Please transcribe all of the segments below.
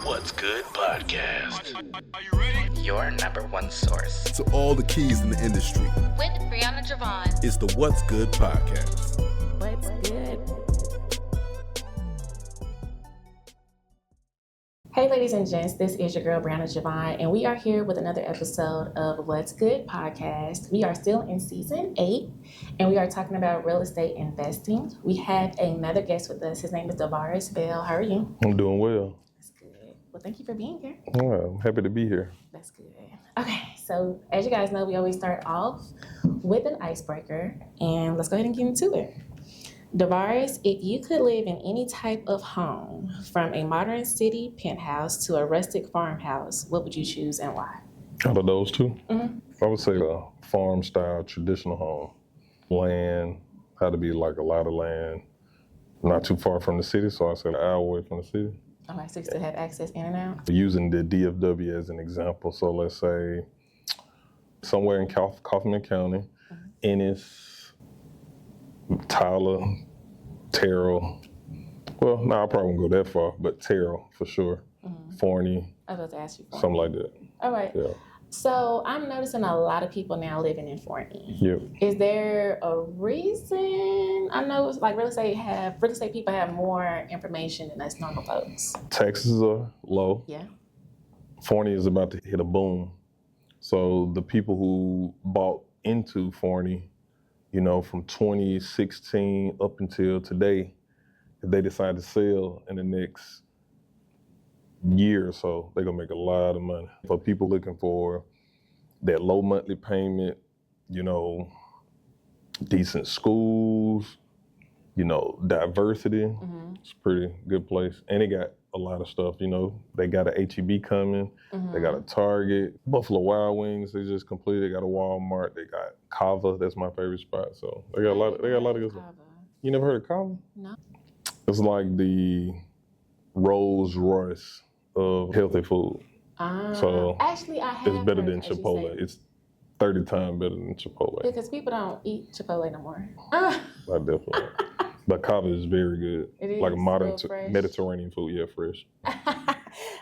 What's Good podcast. Are you ready? Your number one source to all the keys in the industry. With Brianna Jovahn. It's the What's Good podcast. What's good? Hey ladies and gents, this is your girl Brianna Jovahn, and we are here with another episode of What's Good podcast. We are still in season 8, and we are talking about real estate investing. We have another guest with us. His name is Davarus Bell. How are you? I'm doing well. That's good. Well, thank you for being here. Well, I'm happy to be here. That's good. Okay, so as you guys know, we always start off with an icebreaker, and let's go ahead and get into it. Davarus, if you could live in any type of home, from a modern city penthouse to a rustic farmhouse, what would you choose and why? Out of those two, Mm-hmm. I would say the farm-style traditional home. Land had to be like a lot of land, not too far from the city, so I said an hour away from the city. Okay, so you still have access in and out? Using the DFW as an example, so let's say somewhere in Kaufman County, Ennis, Tyler, Terrell. Well, no, I probably won't go that far, but Terrell for sure. Forney, I was about to ask you. something like that. All right. Yeah. So I'm noticing a lot of people now living in Forney. Yep. Is there a reason? I know it's like real estate people have more information than us normal folks. Taxes are low. Yeah. Forney is about to hit a boom. So the people who bought into Forney, you know, from 2016 up until today, if they decide to sell in the next year or so, they're gonna make a lot of money. For people looking for that low monthly payment, you know, decent schools, you know, diversity, it's a pretty good place. And they got a lot of stuff, you know. They got a HEB coming, they got a Target, Buffalo Wild Wings, they just completed, they got a Walmart, they got Kava, that's my favorite spot. So they got a lot of good stuff. You never heard of Kava? No. It's like the Rolls Royce of healthy food. So actually, I have it's better heard, than as you Chipotle. said. It's 30 times better than Chipotle. Because people don't eat Chipotle no more. I definitely. But Kava is very good. It like a is modern real fresh. Mediterranean food, yeah, fresh.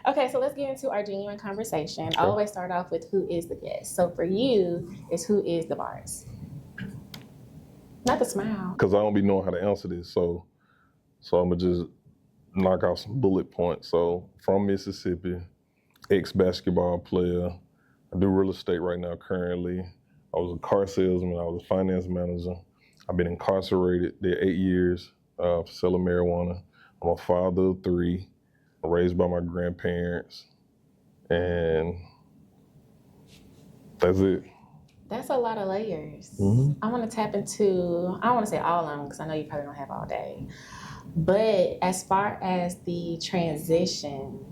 Okay, so let's get into our genuine conversation. I always start off with who is the guest. So for you, it's who is Davarus? Not the smile. Because I don't be knowing how to answer this, so I'm going to just knock out some bullet points. So from Mississippi, ex-basketball player. I do real estate right now currently. I was a car salesman. I was a finance manager. I've been incarcerated there 8 years for selling marijuana. I'm a father of 3, raised by my grandparents, and that's it. That's a lot of layers. Mm-hmm. I want to tap into, I don't want to say all of them because I know you probably don't have all day. But as far as the transition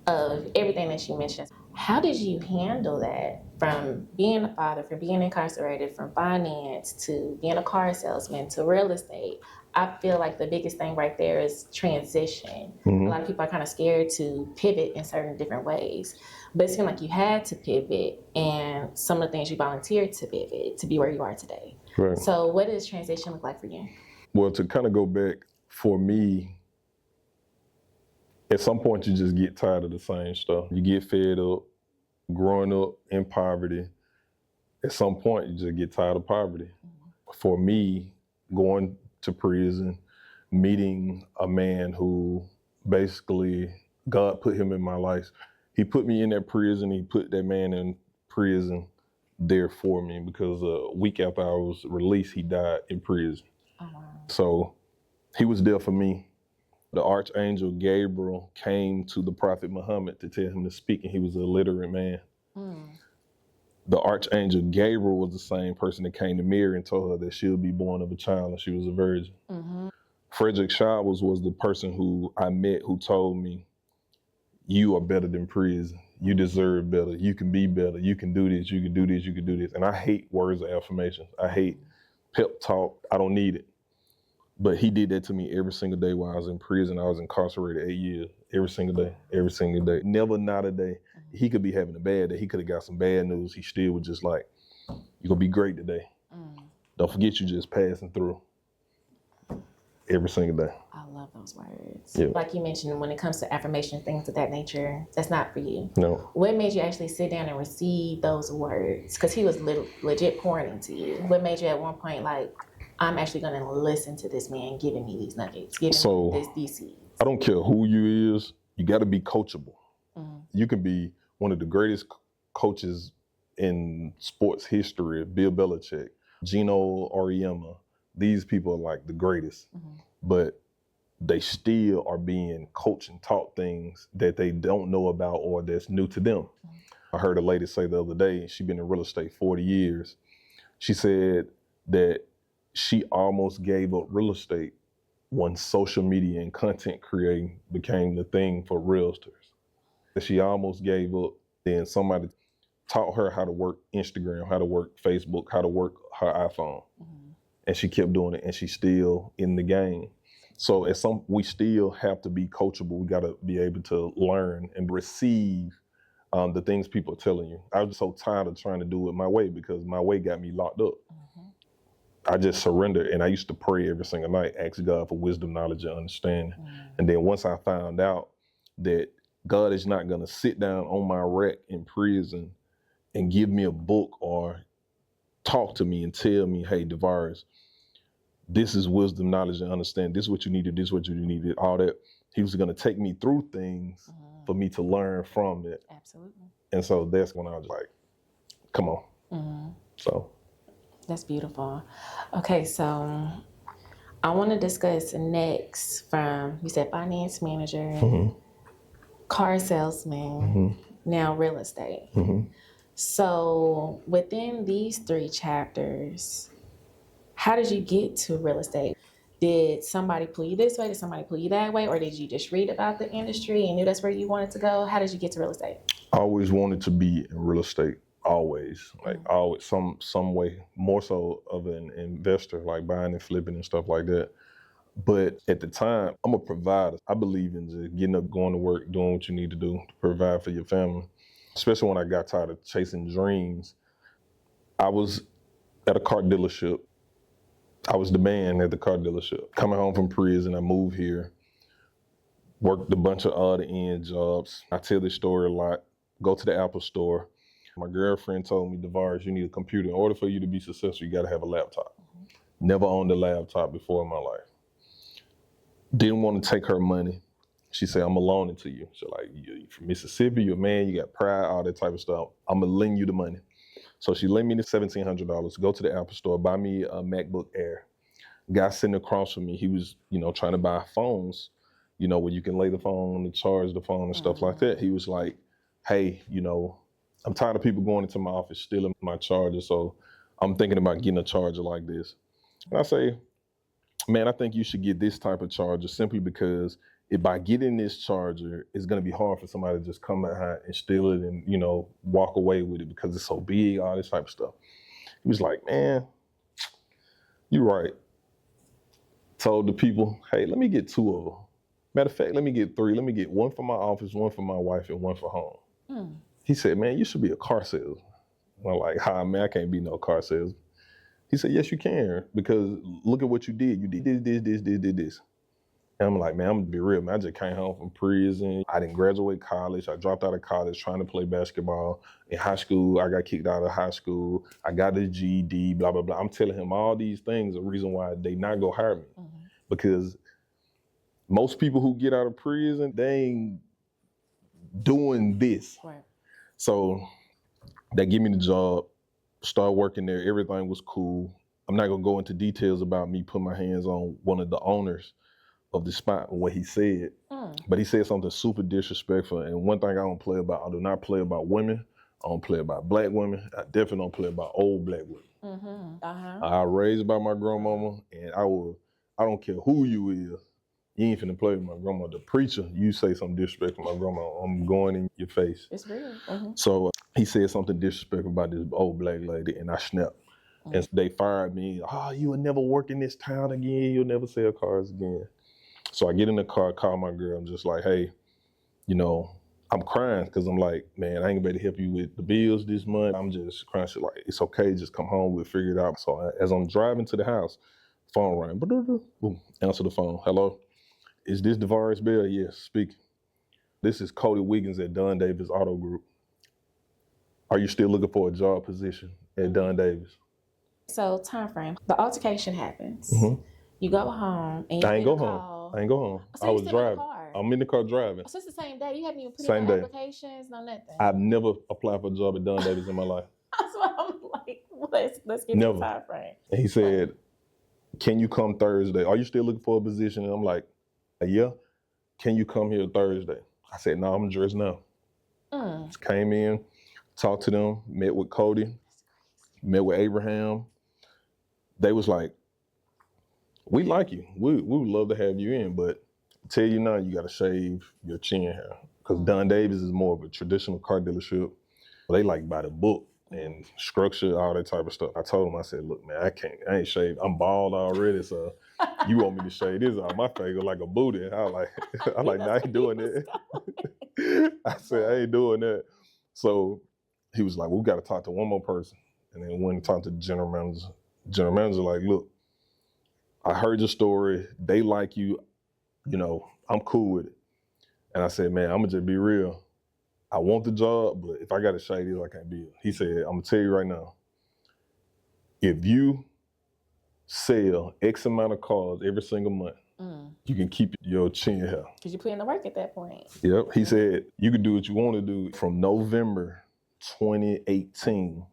of everything that you mentioned, how did you handle that from being a father, from being incarcerated, from finance to being a car salesman to real estate? I feel like the biggest thing right there is transition. A lot of people are kind of scared to pivot in certain different ways. But it seemed like you had to pivot, and some of the things you volunteered to pivot to be where you are today. Right. So what does transition look like for you? Well, to kind of go back, for me, at some point you just get tired of the same stuff. You get fed up. Growing up in poverty, at some point you just get tired of poverty. For me, going to prison, meeting a man who basically, God put him in my life. He put me in that prison, he put that man in prison there for me because a week after I was released, he died in prison. Oh, wow. So he was there for me. The Archangel Gabriel came to the Prophet Muhammad to tell him to speak, and he was an illiterate man. The Archangel Gabriel was the same person that came to Mary and told her that she'll be born of a child and she was a virgin. Frederick Showers was the person who I met who told me, you are better than prison. You deserve better. You can be better. You can do this. You can do this. You can do this. And I hate words of affirmation. I hate pep talk. I don't need it. But he did that to me every single day while I was in prison. I was incarcerated 8 years, every single day. Never not a day. He could be having a bad day. He could have got some bad news. He still was just like, you're going to be great today. Don't forget you just passing through. every single day. I love those words. Yeah. Like you mentioned, when it comes to affirmation, things of that nature, that's not for you. No. What made you actually sit down and receive those words? Because he was legit pouring into you. What made you at one point like, I'm actually going to listen to this man giving me these nuggets, giving me these seeds? I don't care who you is, you got to be coachable. You can be one of the greatest coaches in sports history, Bill Belichick, Gino Auriemma. These people are like the greatest, but they still are being coached and taught things that they don't know about or that's new to them. I heard a lady say the other day, she's been in real estate 40 years. She said that she almost gave up real estate when social media and content creating became the thing for realtors. She almost gave up. Then somebody taught her how to work Instagram, how to work Facebook, how to work her iPhone. And she kept doing it, and she's still in the game. So we still have to be coachable. We got to be able to learn and receive the things people are telling you. I was so tired of trying to do it my way because my way got me locked up. I just surrendered, and I used to pray every single night, ask God for wisdom, knowledge, and understanding. And then once I found out that God is not going to sit down on my rack in prison and give me a book or talk to me and tell me, hey, Davarus, this is wisdom, knowledge, and understanding. This is what you needed. This is what you needed. All that. He was going to take me through things for me to learn from it. Absolutely. And so that's when I was like, come on. So. That's beautiful. Okay, so I want to discuss next from, you said finance manager, car salesman, now real estate. So within these 3 chapters, how did you get to real estate? Did somebody pull you this way? Did somebody pull you that way? Or did you just read about the industry and knew that's where you wanted to go? How did you get to real estate? I always wanted to be in real estate. Always, like always, some way, more so of an investor, like buying and flipping and stuff like that. But at the time, I'm a provider. I believe in just getting up, going to work, doing what you need to do to provide for your family. Especially when I got tired of chasing dreams. I was at a car dealership. I was the man at the car dealership. Coming home from prison, I moved here, worked a bunch of odd end jobs. I tell this story a lot. Go to the Apple store. My girlfriend told me, Davarus, you need a computer. In order for you to be successful, you got to have a laptop. Never owned a laptop before in my life. Didn't want to take her money. She said, I'm going to loan it to you. She's like, you're from Mississippi, you're a man, you got pride, all that type of stuff. I'm going to lend you the money. So she lent me the $1,700, go to the Apple store, buy me a MacBook Air. Guy sitting across from me, he was, trying to buy phones, where you can lay the phone and charge the phone and stuff like that. He was like, hey, I'm tired of people going into my office stealing my charger, so I'm thinking about getting a charger like this. And I say, man, I think you should get this type of charger simply because by getting this charger, it's going to be hard for somebody to just come behind and steal it and, walk away with it because it's so big, all this type of stuff. He was like, man, you're right. Told the people, hey, let me get 2 of them. Matter of fact, let me get 3. Let me get 1 for my office, 1 for my wife, and 1 for home. He said, man, you should be a car salesman. I'm like, hi, man, I can't be no car salesman. He said, yes, you can, because look at what you did. You did this. And I'm like, man, I'm gonna be real, man. I just came home from prison. I didn't graduate college. I dropped out of college trying to play basketball. In high school, I got kicked out of high school. I got a GED, blah, blah, blah. I'm telling him all these things are the reason why they not gonna hire me. Because most people who get out of prison, they ain't doing this. Right. So they give me the job, start working there. Everything was cool. I'm not gonna go into details about me putting my hands on one of the owners of the spot and what he said. But he said something super disrespectful. And one thing I don't play about, I do not play about women. I don't play about black women. I definitely don't play about old black women. I raised by my grandmama, and I don't care who you is. You ain't finna play with my grandma. The preacher, you say something disrespectful to my grandma, I'm going in your face. It's real. So he said something disrespectful about this old black lady, and I snapped. And they fired me. Oh, you will never work in this town again. You'll never sell cars again. So I get in the car, call my girl. I'm just like, hey, I'm crying because I'm like, man, I ain't gonna be able to help you with the bills this month. I'm just crying. She's like, it's okay. Just come home. We'll figure it out. So as I'm driving to the house, Phone rang. Boom. Answer the phone. Hello. Is this Davarus Bell? Yes, speaking. This is Cody Wiggins at Dunn Davis Auto Group. Are you still looking for a job position at Dunn Davis? So time frame. The altercation happens. Mm-hmm. You go home and you I ain't go home. call. I ain't go home. So I you was still in the driving. car? I'm in the car driving. So it's the same day. You haven't even put Same in no day. applications, no nothing. I've never applied for a job at Dunn Davis in my life. That's what I'm like. Let's get Never. the time frame. And he said, can you come Thursday? Are you still looking for a position? And I'm like, yeah. Can you come here Thursday? I said, no, I'm dressed now. Just came in, talked to them, met with Cody, met with Abraham. They was like, we like you. We would love to have you in, but tell you now, you got to shave your chin hair. Because Dunn Davis is more of a traditional car dealership. They like by the book and structure, all that type of stuff. I told him, I said, look, man, I ain't shaved. I'm bald already, so you want me to shave this out my face like a booty. I like, no, I ain't doing that. I said, I ain't doing that. So he was like, we got to talk to one more person. And then went and talked to the general manager. General manager like, look, I heard your story. They like you. You know, I'm cool with it. And I said, man, I'm going to just be real. I want the job, but if I got to shave this, I can't be it. He said, I'm going to tell you right now, if you sell X amount of cars every single month, you can keep your chin hair. Because you put in the work at that point. Yep. He said, you can do what you want to do. From November 2018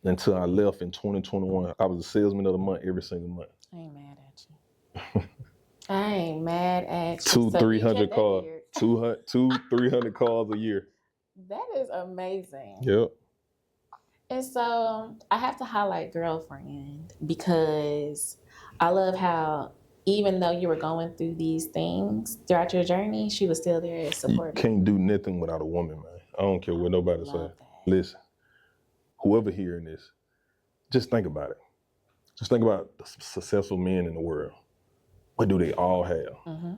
until I left in 2021, I was a salesman of the month every single month. I ain't mad at you. I ain't mad at you. 300 cars. 300 cars a year. That is amazing. Yep. And so I have to highlight girlfriend because I love how even though you were going through these things throughout your journey, she was still there supporting. You can't do nothing without a woman, man. I don't care what nobody say. Listen, whoever hearing this, just think about it. Just think about the successful men in the world. What do they all have? Mm-hmm.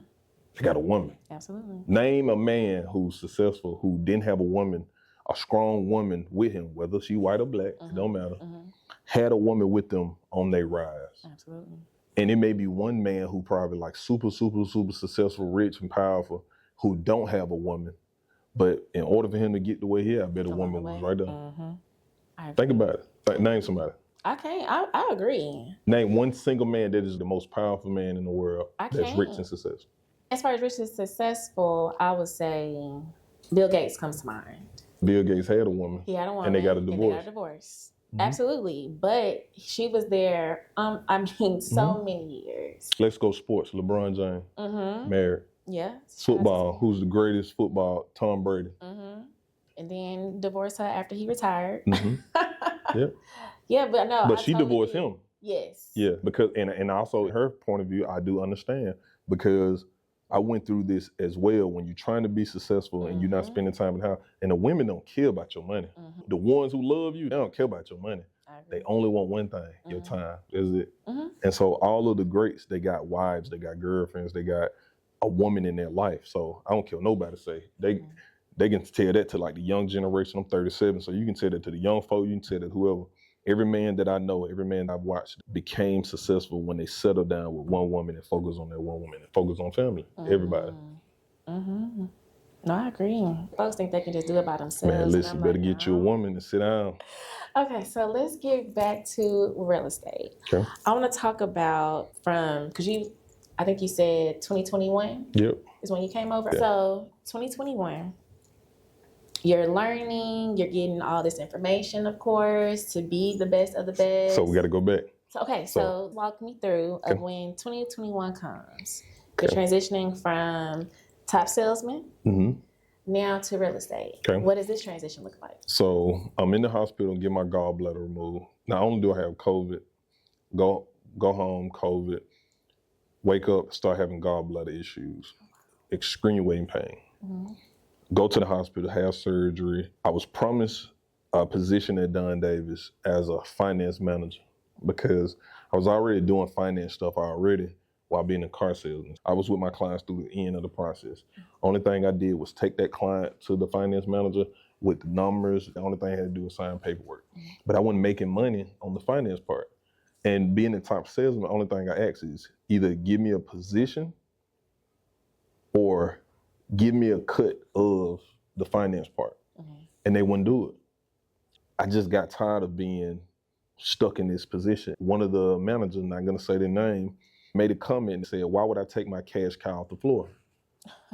They got a woman. Absolutely. Name a man who's successful who didn't have a woman, a strong woman with him, whether she white or black, it don't matter, had a woman with them on their rise. Absolutely. And it may be one man who probably like super successful, rich and powerful, who don't have a woman. But in order for him to get the way he, I bet a woman was right there. Think about it. Name somebody. I agree. Name one single man that is the most powerful man in the world that's rich and successful. As far as rich and successful, I would say Bill Gates comes to mind. Bill Gates had a woman. He had a woman. And they got a divorce. Mm-hmm. Absolutely. But she was there, so many years. Let's go sports. LeBron James, married. Yeah. Football. Who's the greatest football? Tom Brady. And then divorced her after he retired. Yep. Yeah, but no. But she divorced him. Yes. Yeah, because and also her point of view, I do understand because I went through this as well. When you're trying to be successful and you're not spending time in the house, and the women don't care about your money. The ones who love you, they don't care about your money. They only want one thing, your time. That's it. And so all of the greats, they got wives, they got girlfriends, they got a woman in their life. So I don't care what nobody say. They can tell that to like the young generation. I'm 37, so you can tell that to the young folk, you can tell that whoever. Every man that I know, every man I've watched became successful when they settled down with one woman and focus on that one woman and focus on family. Everybody. No, I agree. Folks think they can just do it by themselves. Man, listen, you better get you a woman and sit down. Okay, so let's get back to real estate. Okay. I want to talk about because I think you said 2021 is when you came over. Yeah. So 2021. You're learning, you're getting all this information, of course, to be the best of the best. So we got to go back. So walk me through of when 2021 comes. You're transitioning from top salesman now to real estate. Okay. What does this transition look like? So I'm in the hospital and get my gallbladder removed. Not only do I have COVID, go home, COVID, wake up, start having gallbladder issues, extenuating pain. Go to the hospital, have surgery. I was promised a position at Dunn Davis as a finance manager because I was already doing finance stuff while being a car salesman. I was with my clients through the end of the process. Only thing I did was take that client to the finance manager with the numbers. The only thing I had to do was sign paperwork. But I wasn't making money on the finance part. And being the top salesman, the only thing I ask is either give me a position or give me a cut of the finance part. And they wouldn't do it. I just got tired of being stuck in this position. One of the managers, not gonna say their name, made a comment and said, why would I take my cash cow off the floor?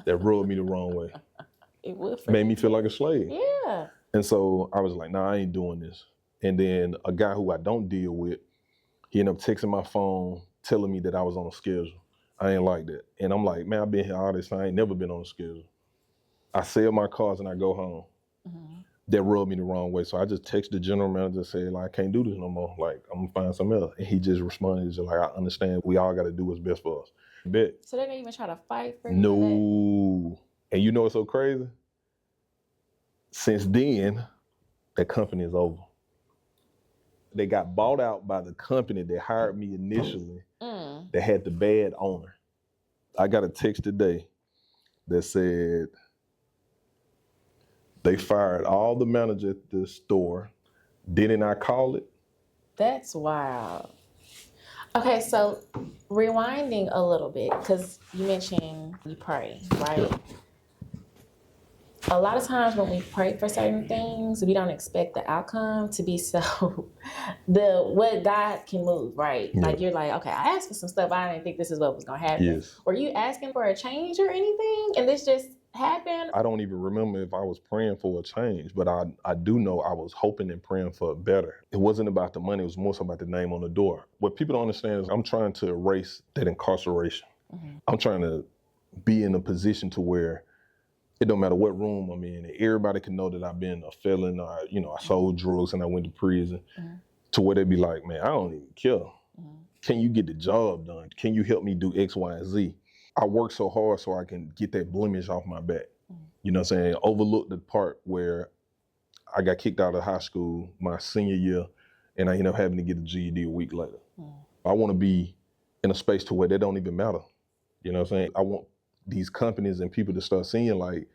That rubbed me the wrong way. It would. Made me feel like a slave. Yeah. And so I was like, nah, I ain't doing this. And then a guy who I don't deal with, he ended up texting my phone, telling me that I was on a schedule. I ain't like that. And I'm like, man, I've been here all this time. I ain't never been on a schedule. I sell my cars and I go home. That rubbed me the wrong way. So I just texted the general manager and said, like, I can't do this no more. Like, I'm gonna find something else. And he just responded, just like, I understand. We all gotta do what's best for us. Bet. So they didn't even try to fight for you? No. And you know what's so crazy? Since then, that company is over. They got bought out by the company that hired me initially that had the bad owner. I got a text today that said they fired all the managers at the store. Didn't I call it? That's wild. Okay, so rewinding a little bit, because you mentioned you pray, right? A lot of times when we pray for certain things, we don't expect the outcome to be so, what God can move, right? Yeah. Like you're like, okay, I asked for some stuff, I didn't think this is what was gonna happen. Yes. Were you asking for a change or anything, and this just happened? I don't even remember if I was praying for a change, but I do know I was hoping and praying for better. It wasn't about the money, it was more so about the name on the door. What people don't understand is I'm trying to erase that incarceration. I'm trying to be in a position to where it don't matter what room I'm in, everybody can know that I've been a felon, or, I sold drugs and I went to prison, to where they be like, man, I don't even care. Can you get the job done? Can you help me do X, Y, and Z? I work so hard so I can get that blemish off my back. You know what I'm saying? Overlook the part where I got kicked out of high school my senior year and I ended up having to get a GED a week later. I want to be in a space to where they don't even matter. You know what I'm saying? I want these companies and people to start seeing like,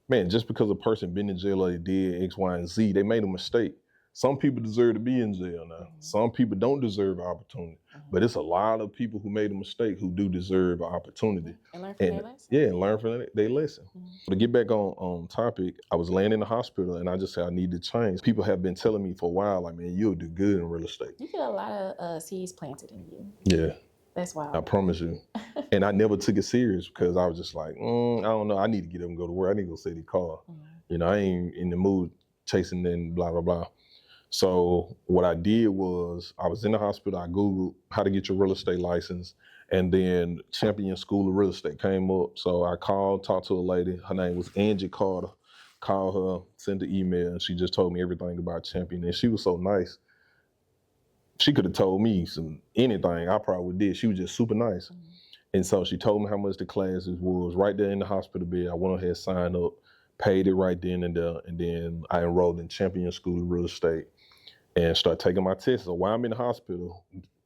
man, just because a person been in jail or they did X, Y, and Z, they made a mistake. Some people deserve to be in jail now. Some people don't deserve an opportunity. But it's a lot of people who made a mistake who do deserve an opportunity. And learn from their lesson. Yeah, and learn from their lesson. To get back on topic, I was laying in the hospital and I just said I need to change. People have been telling me for a while, like, man, you'll do good in real estate. You get a lot of seeds planted in you. Yeah. That's wild. I promise you. And I never took it serious because I was just like, I don't know. I need to get up and go to work. I need to go sit the car. I ain't in the mood chasing and blah, blah, blah. So what I did was I was in the hospital. I Googled how to get your real estate license. And then Champion School of Real Estate came up. So I called, talked to a lady. Her name was Angie Carter. Called her, sent an email, and she just told me everything about Champion. And she was so nice. She could have told me anything I probably did. She was just super nice. And so she told me how much the classes was right there in the hospital bed. I went ahead, signed up, paid it right then and there. And then I enrolled in Champion School of Real Estate and started taking my tests. So while I'm in the hospital,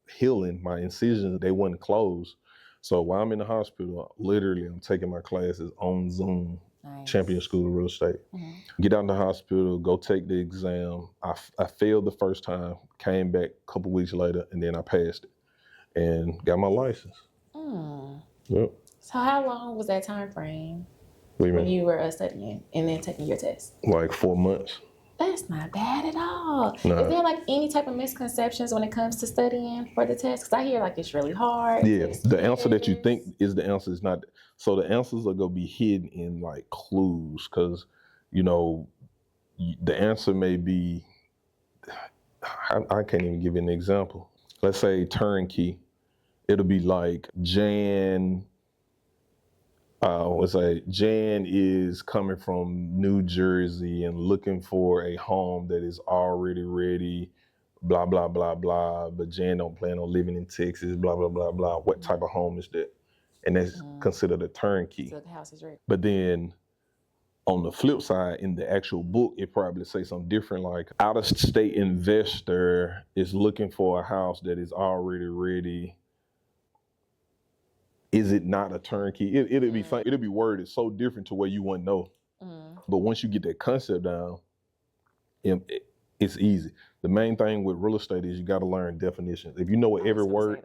healing, my incisions, they wasn't closed. So while I'm in the hospital, literally I'm taking my classes on Zoom. Nice. Champion School of Real Estate. Get out of the hospital, go take the exam. I failed the first time, came back a couple weeks later, and then I passed it and got my license. Yep. So how long was that time frame when you were studying and then taking your test? Like 4 months. That's not bad at all. Nah. Is there like any type of misconceptions when it comes to studying for the test? Because I hear like it's really hard. Yeah, the answer that you think is the answer is not. So the answers are gonna be hidden in like clues, because the answer may be. I can't even give you an example. Let's say turnkey. It'll be like Jan. Let's say Jan is coming from New Jersey and looking for a home that is already ready, blah, blah, blah, blah. But Jan don't plan on living in Texas, blah, blah, blah, blah. What type of home is that? And that's considered a turnkey. So the house is ready. But then on the flip side, in the actual book, it probably say something different, like out-of-state investor is looking for a house that is already ready. Is it not a turnkey? It'll be worded so different to where you wouldn't know. But once you get that concept down, it's easy. The main thing with real estate is you got to learn definitions. If you know what every word,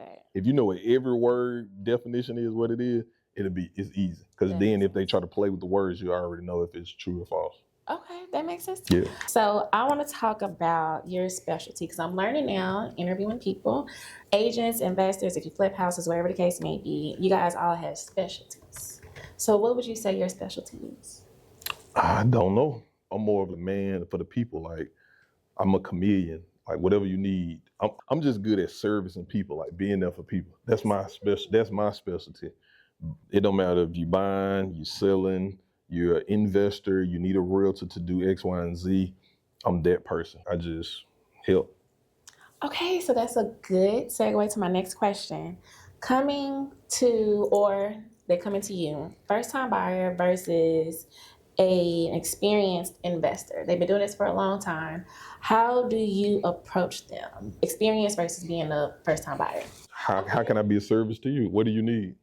definition is, what it is, it's easy. Because then if they try to play with the words, you already know if it's true or false. Okay, that makes sense. Yeah. So I want to talk about your specialty because I'm learning now, interviewing people, agents, investors, if you flip houses, whatever the case may be, you guys all have specialties. So what would you say your specialty is? I don't know. I'm more of a man for the people. Like, I'm a chameleon. Like, whatever you need. I'm just good at servicing people, like being there for people. That's my specialty. It don't matter if you buying, you selling, you're an investor, you need a realtor to do X, Y, and Z. I'm that person. I just help. Okay, so that's a good segue to my next question. They're coming to you, first-time buyer versus an experienced investor. They've been doing this for a long time. How do you approach them? Experience versus being a first-time buyer. How can I be of service to you? What do you need?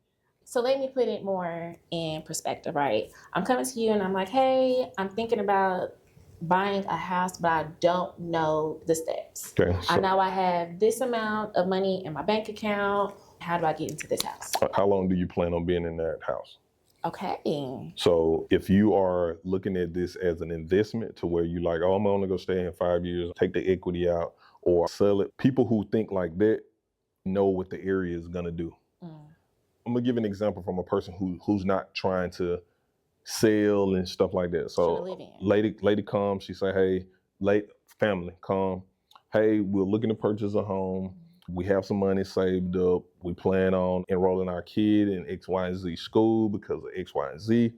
So let me put it more in perspective, right? I'm coming to you and I'm like, hey, I'm thinking about buying a house, but I don't know the steps. Okay, I know I have this amount of money in my bank account. How do I get into this house? How long do you plan on being in that house? Okay. So if you are looking at this as an investment to where you like, oh, I'm only gonna stay in 5 years, take the equity out or sell it. People who think like that know what the area is gonna do. I'm gonna give an example from a person who's not trying to sell and stuff like that. So lady comes, she say, hey, family come, hey, we're looking to purchase a home. We have some money saved up. We plan on enrolling our kid in X, Y, and Z school because of X, Y, and Z.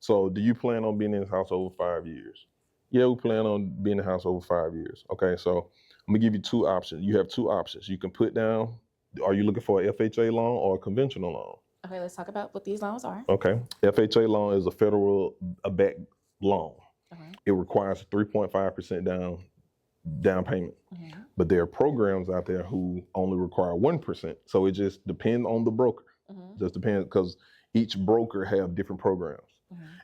So do you plan on being in this house over 5 years? Yeah, we plan on being in the house over 5 years. Okay, so I'm gonna give you two options. You have two options. You can put down, are you looking for a FHA loan or a conventional loan? Okay, let's talk about what these loans are. Okay, FHA loan is a federal backed loan. It requires 3.5% down payment. But there are programs out there who only require 1%. So it just depends on the broker. Just depends because each broker have different programs.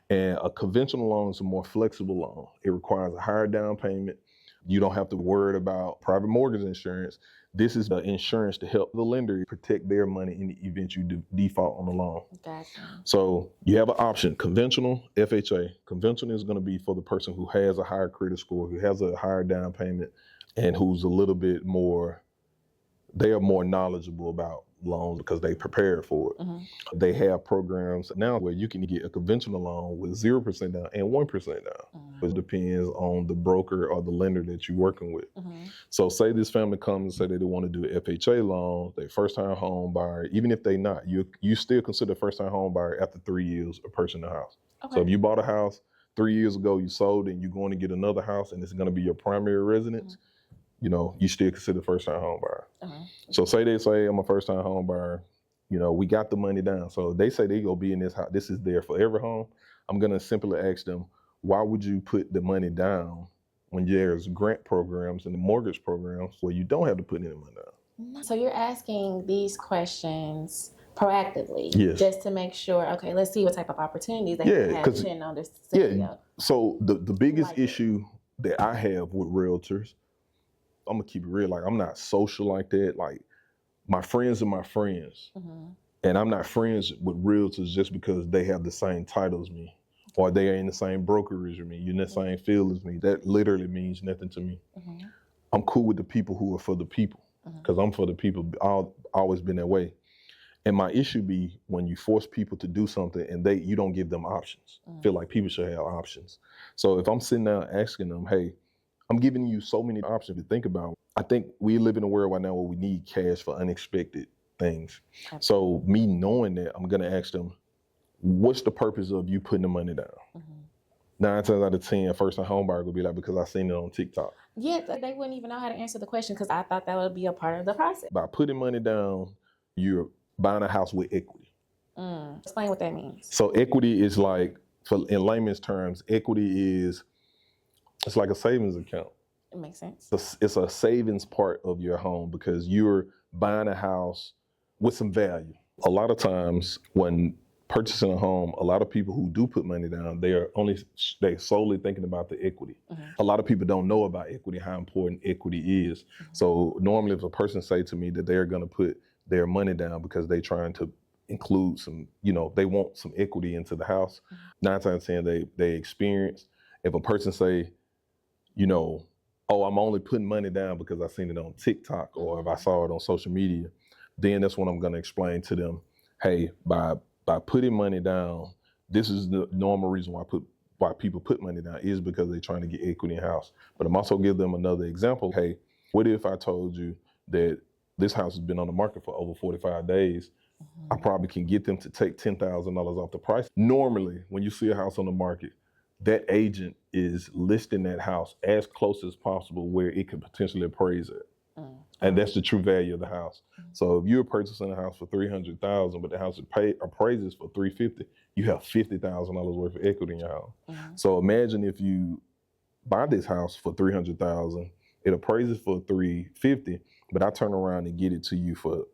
And a conventional loan is a more flexible loan. It requires a higher down payment. You don't have to worry about private mortgage insurance. This is the insurance to help the lender protect their money in the event you default on the loan. Gotcha. So you have an option, conventional, FHA. Conventional is going to be for the person who has a higher credit score, who has a higher down payment, and who's a little bit more, they are more knowledgeable about loans because they prepared for it. They have programs now where you can get a conventional loan with 0% down and 1% down. It depends on the broker or the lender that you're working with. So say this family comes and say they want to do an FHA loan, they first-time home buyer, even if they not, you still consider first-time home buyer after 3 years of purchasing a house. So if you bought a house 3 years ago, you sold it, and you're going to get another house and it's going to be your primary residence, you know, you still consider first-time home buyer. So say they say, I'm a first-time home buyer, you know, we got the money down. So they say they gonna be in this house, this is their forever home. I'm gonna simply ask them, why would you put the money down when there's grant programs and the mortgage programs where you don't have to put any money down? So you're asking these questions proactively, yes, just to make sure, okay, let's see what type of opportunities they have depending on this scenario. Yeah, so the biggest issue that I have with realtors, I'm gonna keep it real. Like, I'm not social like that. Like, my friends are my friends. And I'm not friends with realtors just because they have the same title as me or they are in the same brokerage as me, you're in the same field as me. That literally means nothing to me. I'm cool with the people who are for the people because I'm for the people. I've always been that way. And my issue be when you force people to do something and you don't give them options. Feel like people should have options. So if I'm sitting down asking them, hey, I'm giving you so many options to think about. I think we live in a world right now where we need cash for unexpected things. So me knowing that, I'm gonna ask them, what's the purpose of you putting the money down? 9 times out of 10, first-time home buyer will be like, because I seen it on TikTok. Yeah, they wouldn't even know how to answer the question because I thought that would be a part of the process. By putting money down, you're buying a house with equity. Explain what that means. So equity is like, in layman's terms, equity is, it's like a savings account. It makes sense. It's a savings part of your home because you're buying a house with some value. A lot of times when purchasing a home, a lot of people who do put money down, they solely thinking about the equity. A lot of people don't know about equity, how important equity is. So normally if a person say to me that they're going to put their money down because they're trying to include some, they want some equity into the house, 9 times out of 10 they experience. If a person say, oh, I'm only putting money down because I seen it on TikTok or if I saw it on social media, then that's when I'm going to explain to them, hey, by putting money down, this is the normal reason why people put money down is because they're trying to get equity in house. But I'm also give them another example. Hey, what if I told you that this house has been on the market for over 45 days? I probably can get them to take $10,000 off the price. Normally, when you see a house on the market, that agent is listing that house as close as possible where it could potentially appraise it. And that's the true value of the house. So if you're purchasing a house for $300,000, but the house appraises for $350,000, you have $50,000 worth of equity in your house. So imagine if you buy this house for $300,000, it appraises for $350,000, but I turn around and get it to you for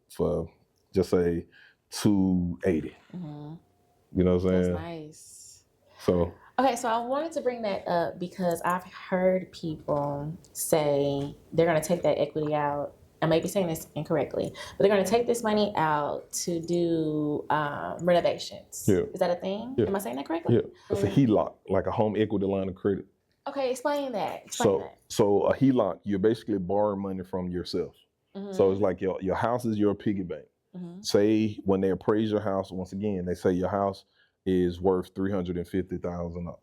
just say $280,000. You know what I'm saying? That's nice. So. Okay, so I wanted to bring that up because I've heard people say they're going to take that equity out. I may be saying this incorrectly, but they're going to take this money out to do renovations. Yeah. Is that a thing? Yeah. Am I saying that correctly? Yeah. It's a HELOC, like a home equity line of credit. Okay, explain that. So a HELOC, you're basically borrowing money from yourself. So it's like your house is your piggy bank. Say when they appraise your house, once again, they say your house is worth $350,000.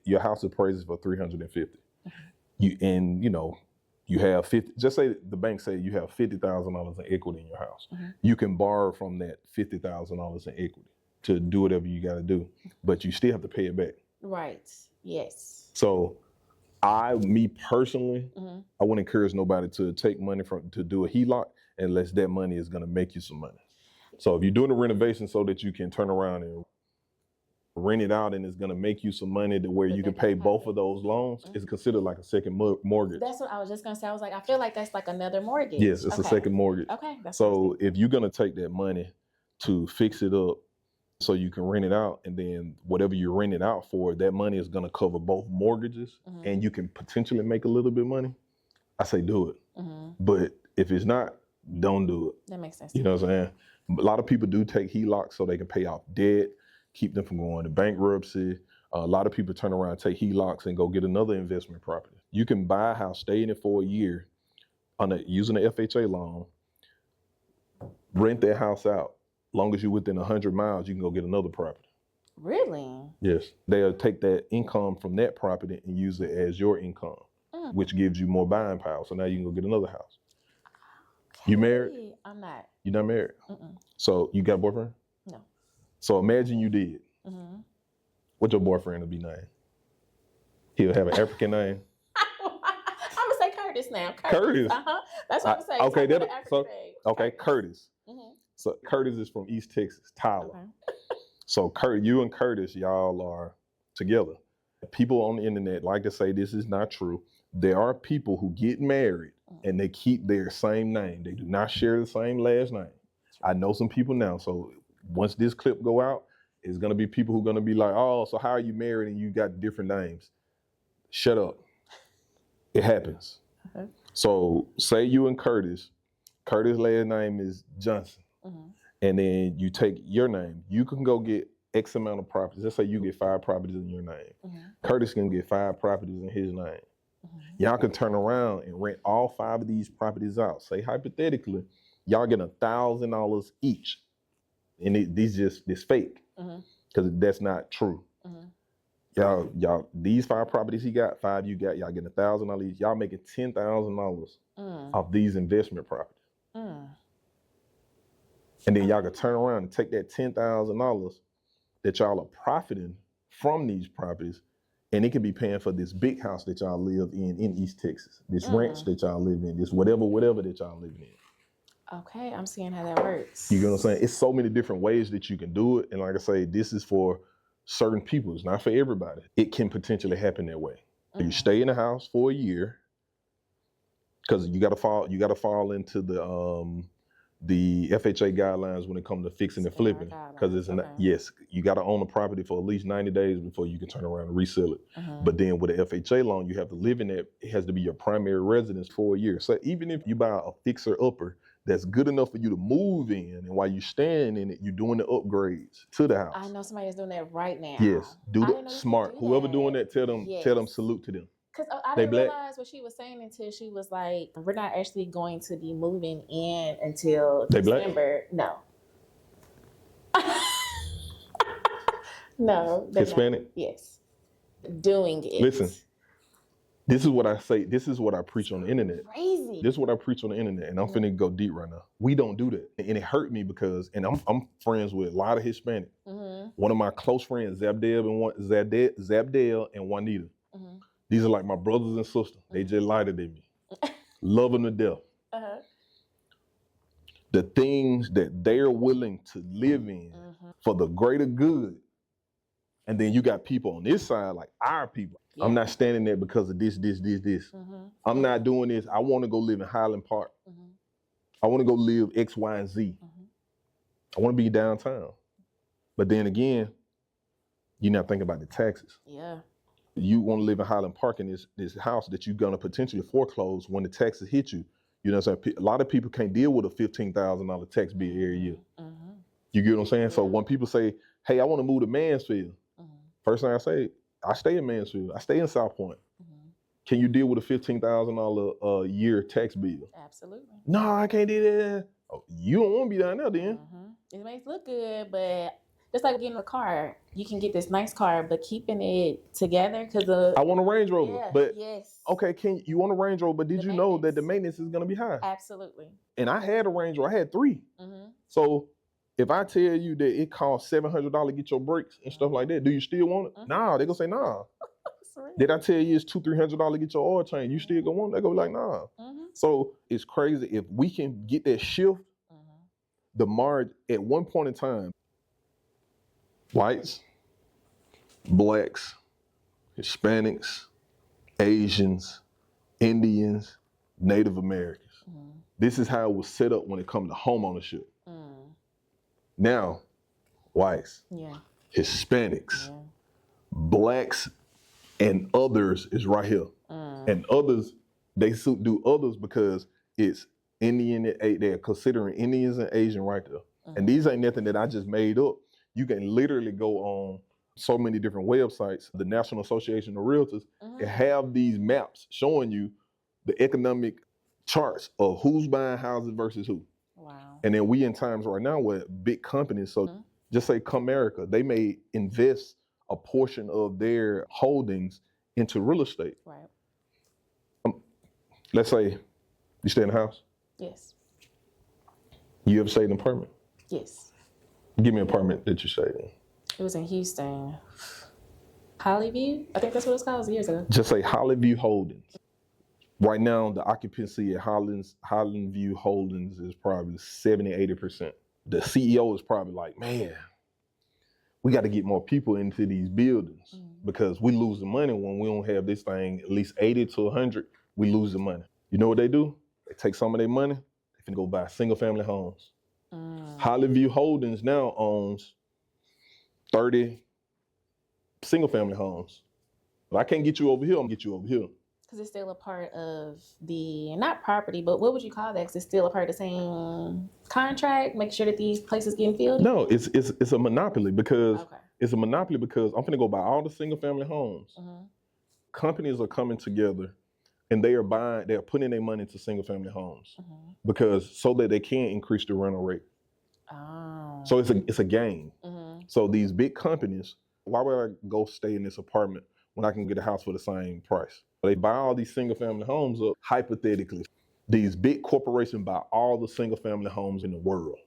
Your house appraises for $350,000. You have 50. Just say the bank say you have $50,000 in equity in your house. You can borrow from that $50,000 in equity to do whatever you got to do, but you still have to pay it back. Right. Yes. So, me personally, I wouldn't encourage nobody to take money to do a HELOC unless that money is going to make you some money. So if you're doing a renovation so that you can turn around and rent it out and it's going to make you some money to where you can pay both of those loans, it's considered like a second mortgage. That's what I was just going to say. I was like, I feel like that's like another mortgage. Yes, it's a second mortgage. Okay. So if you're going to take that money to fix it up so you can rent it out, and then whatever you're renting out for, that money is going to cover both mortgages and you can potentially make a little bit of money, I say do it. But if it's not, don't do it. That makes sense. You know what I'm saying? A lot of people do take HELOCs so they can pay off debt, keep them from going to bankruptcy. A lot of people turn around and take HELOCs and go get another investment property. You can buy a house, stay in it for a year using an FHA loan, rent that house out. Long as you're within 100 miles, you can go get another property. Really? Yes. They'll take that income from that property and use it as your income, which gives you more buying power. So now you can go get another house. Okay. You married? I'm not. You're not married? So you got a boyfriend? No. So imagine you did. What your boyfriend would be named? He'll have an African name. I'm gonna say Curtis now. Curtis. That's what I'm saying. Okay, Curtis. So Curtis is from East Texas, Tyler. Okay. So you and Curtis, y'all are together. People on the internet like to say this is not true. There are people who get married and they keep their same name. They do not share the same last name. I know some people now. So once this clip go out, it's gonna be people who are gonna be like, oh, so how are you married and you got different names? Shut up. It happens. So say you and Curtis' last name is Johnson. And then you take your name. You can go get X amount of properties. Let's say you get 5 properties in your name. Curtis can get 5 properties in his name. Y'all can turn around and rent all 5 of these properties out. Say hypothetically, y'all get $1,000 each. And this fake, because that's not true. Y'all, these 5 properties he got, 5 you got, y'all getting $1,000 each. Y'all making $10,000 off these investment properties. And then y'all can turn around and take that $10,000 that y'all are profiting from these properties, and it can be paying for this big house that y'all live in East Texas, this ranch that y'all live in, this whatever that y'all live in. Okay, I'm seeing how that works. You know what I'm saying? It's so many different ways that you can do it. And like I say, this is for certain people. It's not for everybody. It can potentially happen that way. You stay in the house for a year because you gotta fall into the FHA guidelines when it comes to fixing and flipping. Because it's yes, you got to own the property for at least 90 days before you can turn around and resell it. But then with the FHA loan, you have to live in it. It has to be your primary residence for a year. So even if you buy a fixer upper that's good enough for you to move in, and while you're staying in it, you're doing the upgrades to the house. I know somebody is doing that right now. Yes, do it smart. Whoever doing that, tell them salute to them. Because I didn't realize what she was saying until she was like, we're not actually going to be moving in until December. No. No. Hispanic? Not. Yes. Doing it. Listen, this is what I say. This is what I preach on the internet. Crazy. This is what I preach on the internet, and I'm finna go deep right now. We don't do that. And it hurt me because, and I'm friends with a lot of Hispanic. One of my close friends, Zabdel and Juanita. These are like my brothers and sisters. They just lighter than me. Love them to death. The things that they're willing to live in for the greater good. And then you got people on this side, like our people. Yeah. I'm not standing there because of this. I'm not doing this. I want to go live in Highland Park. I want to go live X, Y, and Z. I want to be downtown. But then again, you're not thinking about the taxes. Yeah. You want to live in Highland Park in this house that you're going to potentially foreclose when the taxes hit you. You know what I'm saying? A lot of people can't deal with a $15,000 tax bill every year. You get what I'm saying? So when people say, hey, I want to move to Mansfield, first thing I say, I stay in Mansfield. I stay in South Point. Can you deal with a $15,000 a year tax bill? Absolutely. No, I can't do that. Oh, you don't want to be down there then. It makes it look good, but just like getting a car, you can get this nice car, but keeping it together because I want a Range Rover, but yes. Okay, you want a Range Rover, but did you know that the maintenance is going to be high? Absolutely. And I had a Range Rover. I had 3. So if I tell you that it costs $700 to get your brakes and stuff like that, do you still want it? Nah, they're going to say nah. Did I tell you it's $200-300 to get your oil change? You still going to want it? They're going to be like, nah. So it's crazy. If we can get that shift, the margin at one point in time, whites, blacks, Hispanics, Asians, Indians, Native Americans. This is how it was set up when it comes to homeownership. Now, whites, Hispanics, blacks, and others is right here. And others, they do others because it's Indian, they're considering Indians and Asian right there. And these ain't nothing that I just made up. You can literally go on so many different websites, the National Association of Realtors, and have these maps showing you the economic charts of who's buying houses versus who. Wow. And then we in times right now where big companies, so just say Comerica, they may invest a portion of their holdings into real estate. Right. Let's say you stay in a house. Yes. You ever stayed in an apartment? Yes. Give me an apartment that you stayed in. It was in Houston. Hollyview? I think that's what it's called. It was years ago. Just say Hollyview Holdings. Right now, the occupancy at Hollyview Holdings is probably 70-80%. The CEO is probably like, man, we got to get more people into these buildings because we lose the money when we don't have this thing at least 80 to 100. We lose the money. You know what they do? They take some of their money, they can go buy single-family homes. Hollyview Holdings now owns 30 single-family homes. If I can't get you over here, I'm gonna get you over here. Because it's still a part of the, not property, but what would you call that? Because it's still a part of the same contract, make sure that these places getting filled? No, it's a monopoly because it's a monopoly because I'm finna go buy all the single-family homes. Companies are coming together and they're putting their money into single-family homes because so that they can increase the rental rate. Oh. So it's a game. So these big companies, why would I go stay in this apartment when I can get a house for the same price? They buy all these single-family homes up, hypothetically. These big corporations buy all the single-family homes in the world.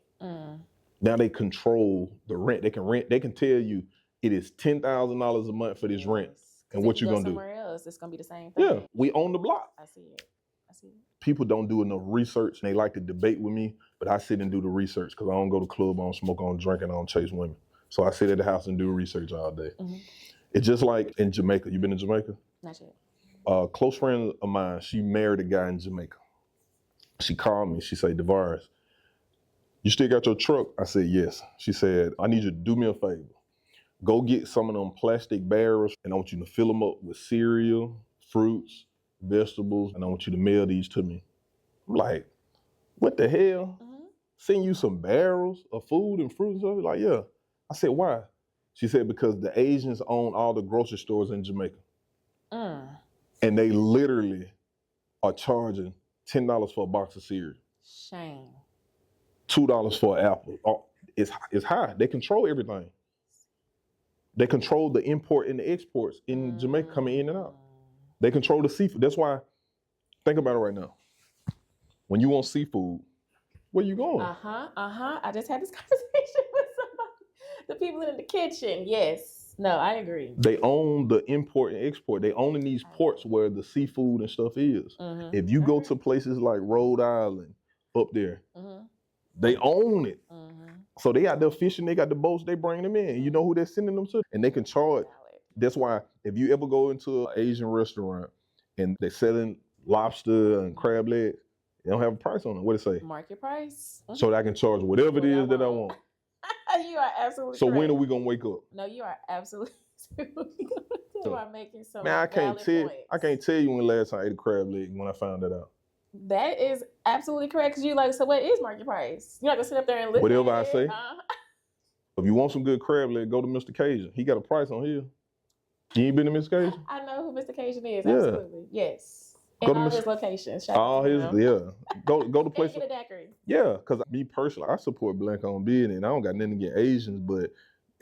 Now they control the rent. They can tell you it is $10,000 a month for this rent. And what you gonna do? Somewhere else, it's gonna be the same thing. Yeah, we own the block. I see it. People don't do enough research. They like to debate with me, but I sit and do the research because I don't go to club, I don't smoke, I don't drink, and I don't chase women. So I sit at the house and do research all day. It's just like in Jamaica. You been to Jamaica? Not yet. A close friend of mine, she married a guy in Jamaica. She called me. She said, Davarus, You still got your truck? I said, yes. She said, I need you to do me a favor. Go get some of them plastic barrels, and I want you to fill them up with cereal, fruits, vegetables, and I want you to mail these to me. I'm like, what the hell? Send you some barrels of food and fruit and stuff? Like, yeah. I said, why? She said, because the Asians own all the grocery stores in Jamaica. And they literally are charging $10 for a box of cereal. Shame. $2 for an apple. Oh, it's high. They control everything. They control the import and the exports in Jamaica coming in and out. They control the seafood. That's why, think about it right now. When you want seafood, where you going? I just had this conversation with somebody. The people in the kitchen, yes. No, I agree. They own the import and export. They own in these ports where the seafood and stuff is. If you go to places like Rhode Island, up there, they own it. So they out there fishing, they got the boats, they bring them in. You know who they're sending them to? And they can charge. That's why if you ever go into an Asian restaurant and they're selling lobster and crab legs, they don't have a price on it. What it say? Market price. So that I can charge whatever it is that I want. You are absolutely So correct. when are we gonna wake up? No, you are absolutely you are making some Man, I can't tell you when the last time I ate a crab leg when I found that out. That is absolutely correct. Because you like, so what is market price? You're not gonna sit up there and listen. Whatever I say. If you want some good crab leg, go to Mr. Cajun. He got a price on here. You ain't been to Mr. Cajun? I know who Mr. Cajun is. Yeah. Absolutely. Yes. Go And to all Mr. his locations. All his, yeah. Go to places. Get a daiquiri. Yeah, because me personally, I support black-owned business, and I don't got nothing against Asians, but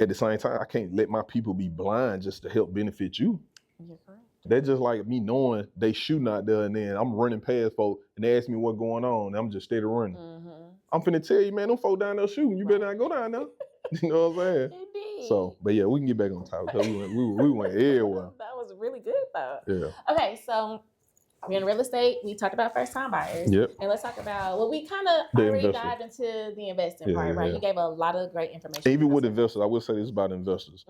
at the same time, I can't let my people be blind just to help benefit you. You're correct. That's just like me knowing they shooting out there, and then I'm running past folks, and they ask me what's going on, and I'm just steady running. I'm finna tell you, man, them folk down there shooting. You better not go down there. You know what I'm saying? Indeed. So, but yeah, we can get back on topic. We went everywhere. That was really good, though. Yeah. Okay, so we're in real estate. We talked about first-time buyers. Yep. And let's talk about, well, we kind of already dived into the investing part, right? You gave a lot of great information. Even with investors, I will say this about investors.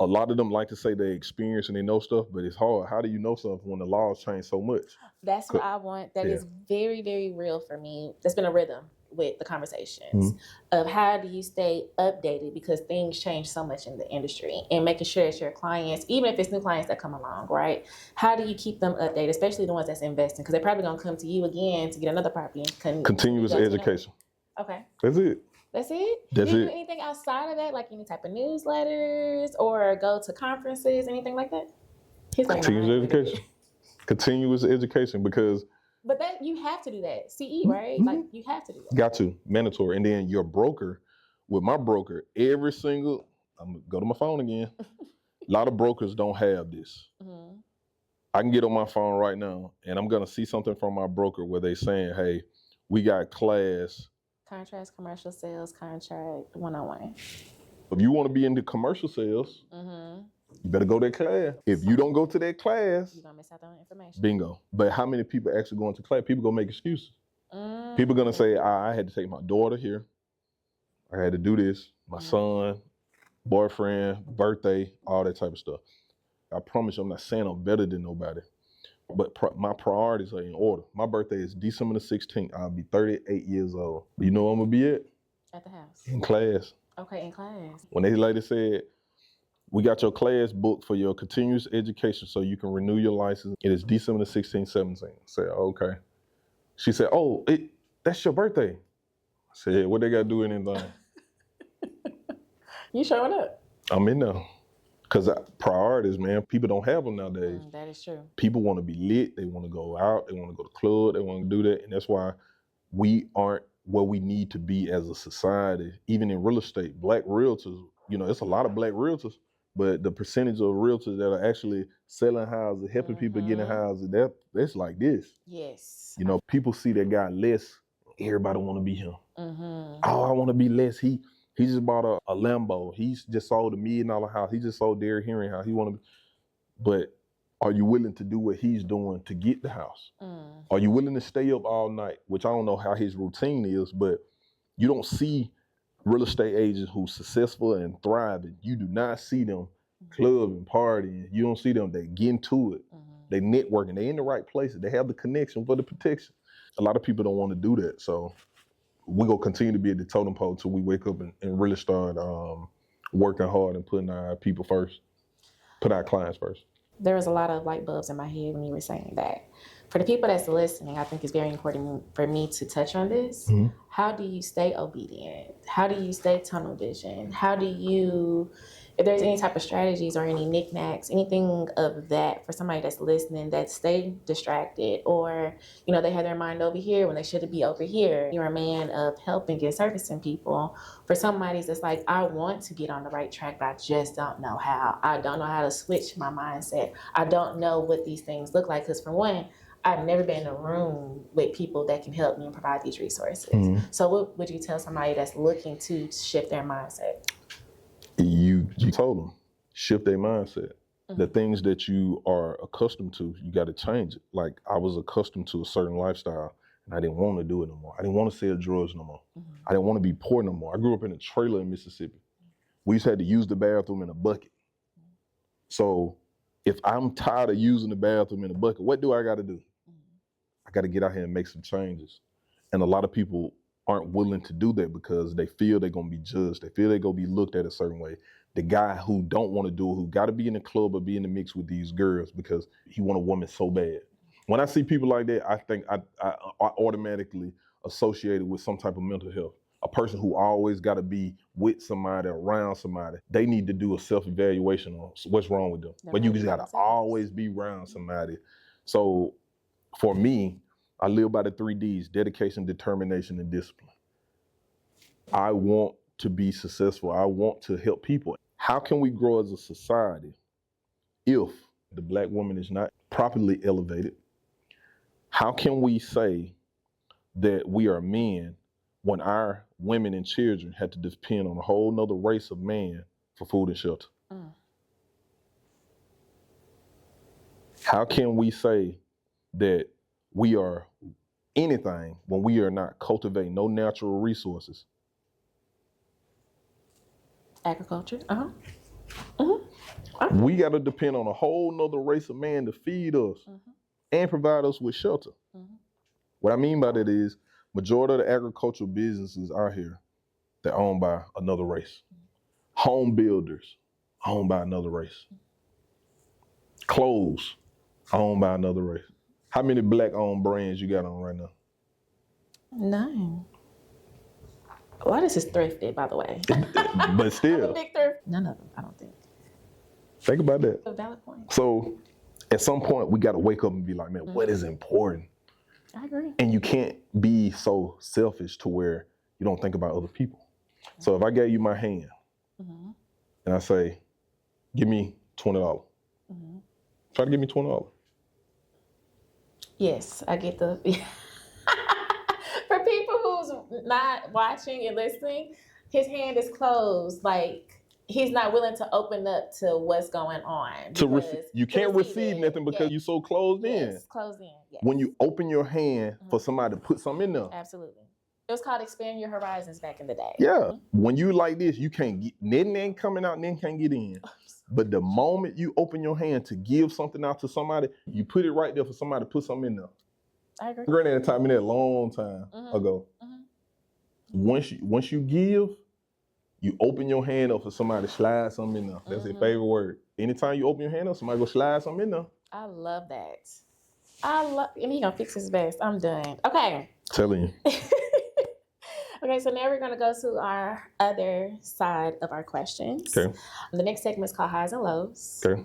A lot of them like to say they experience and they know stuff, but it's hard. How do you know something when the laws change so much? That's what I want. That is very, very real for me. There's been a rhythm with the conversations of how do you stay updated, because things change so much in the industry, and making sure that your clients, even if it's new clients that come along, right? How do you keep them updated, especially the ones that's investing? Because they're probably going to come to you again to get another property. Continuous education. Okay. That's it. That's it? That's do you it. do anything outside of that, like any type of newsletters or go to conferences, anything like that? Continuous education. Continuous education, because but that you have to do that. CE, right? Like you have to do that. Got to. Mandatory. And then your broker, with my broker, I'm gonna go to my phone again. A lot of brokers don't have this. I can get on my phone right now and I'm gonna see something from my broker where they saying, hey, we got class. Contracts, commercial sales, contract, one-on-one. If you want to be into commercial sales, you better go to that class. If you don't go to that class, you're gonna miss out on information. Bingo. But how many people actually going to class? People gonna make excuses. People gonna say, I had to take my daughter here. I had to do this. My son, boyfriend, birthday, all that type of stuff. I promise you, I'm not saying I'm better than nobody, but my priorities are in order. My birthday is December the 16th. I'll be 38 years old. You know where I'm gonna be at? At the house. In class. Okay, in class. When they lady said, we got your class booked for your continuous education so you can renew your license. It is December the 16th, 17th. I said, okay. She said, oh, that's your birthday. I said, yeah, what they got to do with anything? You showing up? I'm in there. Because priorities, man, people don't have them nowadays. That is true. People want to be lit. They want to go out. They want to go to the club. They want to do that. And that's why we aren't where we need to be as a society. Even in real estate, black realtors, it's a lot of black realtors. But the percentage of realtors that are actually selling houses, helping people get in houses, that's like this. Yes. People see that guy less. Everybody want to be him. Oh, I want to be less. He just bought a Lambo. He's just sold $1 million house. He just sold Derrick Henry house. He want to. But are you willing to do what he's doing to get the house? Are you willing to stay up all night? Which I don't know how his routine is, but you don't see real estate agents who's successful and thriving. You do not see them clubbing, partying. You don't see them. They get into it. They networking. They in the right places. They have the connection for the protection. A lot of people don't want to do that. So we're going to continue to be at the totem pole till we wake up and really start working hard and putting our people first, put our clients first. There was a lot of light bulbs in my head when you were saying that. For the people that's listening, I think it's very important for me to touch on this. Mm-hmm. How do you stay obedient? How do you stay tunnel vision? How do you, if there's any type of strategies or any knickknacks, anything of that for somebody that's listening that stay distracted, or, you know, they have their mind over here when they should be over here. You're a man of helping and servicing people. For somebody that's like, I want to get on the right track, but I just don't know how. I don't know how to switch my mindset. I don't know what these things look like. Because for one, I've never been in a room with people that can help me and provide these resources. Mm-hmm. So what would you tell somebody that's looking to shift their mindset? You told them, shift their mindset. Mm-hmm. The things that you are accustomed to, you got to change it. Like, I was accustomed to a certain lifestyle, and I didn't want to do it no more. I didn't want to sell drugs no more. Mm-hmm. I didn't want to be poor no more. I grew up in a trailer in Mississippi. We used to have to use the bathroom in a bucket. Mm-hmm. So if I'm tired of using the bathroom in a bucket, what do I got to do? I got to get out here and make some changes. And a lot of people aren't willing to do that because they feel they're going to be judged. They feel they're going to be looked at a certain way. The guy who don't want to do it, who got to be in the club or be in the mix with these girls because he want a woman so bad. When I see people like that, I think I automatically associate it with some type of mental health. A person who always got to be with somebody, around somebody, they need to do a self-evaluation on what's wrong with them. But you just got to always be around somebody. So for me, I live by the 3 Ds: dedication, determination, and discipline. I want to be successful. I want to help people. How can we grow as a society if the Black woman is not properly elevated? How can we say that we are men when our women and children had to depend on a whole nother race of man for food and shelter? How can we say that we are anything when we are not cultivating no natural resources? Agriculture. We got to depend on a whole nother race of man to feed us and provide us with shelter. What I mean by that is, majority of the agricultural businesses out here, they're owned by another race. Home builders, owned by another race. Clothes, owned by another race. How many Black-owned brands you got on right now? None. A lot of this is thrifted, by the way. But still. I'm a big thrift. None of them, I don't think. Think about that. A valid point. So at some point, we got to wake up and be like, man, what is important? I agree. And you can't be so selfish to where you don't think about other people. So if I gave you my hand and I say, give me $20. Try to give me $20. Yes, I get the... For people who's not watching and listening, his hand is closed. Like, he's not willing to open up to what's going on. You can't receive nothing because you're so closed in. Yes, closed in. Yes. When you open your hand for somebody to put something in there. Absolutely. It was called expand your horizons back in the day. Yeah. When you like this, you can't get, nothing ain't coming out, nothing can't get in. But the moment you open your hand to give something out to somebody, you put it right there for somebody to put something in there. I agree. Granddaddy taught me that a long time ago. Once you give, you open your hand up for somebody to slide something in there. That's their favorite word. Anytime you open your hand up, somebody go slide something in there. I love that. And he gonna fix his best. I'm done. Okay. Telling you. Okay, so now we're gonna go to our other side of our questions. Okay. The next segment is called highs and lows. Okay.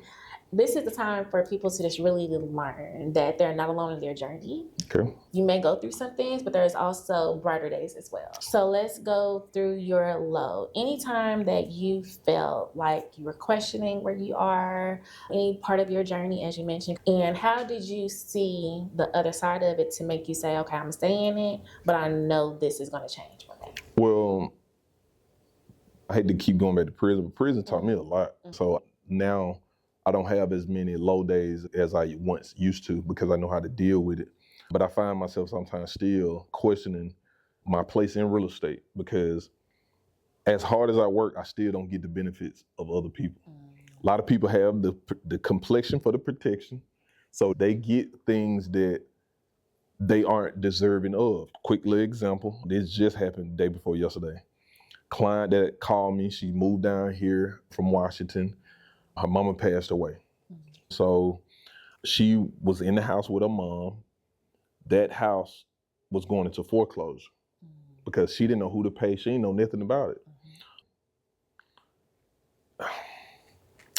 This is the time for people to just really learn that they're not alone in their journey. Okay. You may go through some things, but there's also brighter days as well. So let's go through your low. Anytime that you felt like you were questioning where you are, any part of your journey, as you mentioned, and how did you see the other side of it to make you say, okay, I'm gonna stay in it, but I know this is gonna change one day? Well, I hate to keep going back to prison, but prison taught me a lot. So now I don't have as many low days as I once used to because I know how to deal with it. But I find myself sometimes still questioning my place in real estate because as hard as I work, I still don't get the benefits of other people. A lot of people have the complexion for the protection. So they get things that they aren't deserving of. Quick little example, this just happened the day before yesterday. Client that called me, she moved down here from Washington. Her mama passed away. So she was in the house with her mom. That house was going into foreclosure because she didn't know who to pay. She didn't know nothing about it.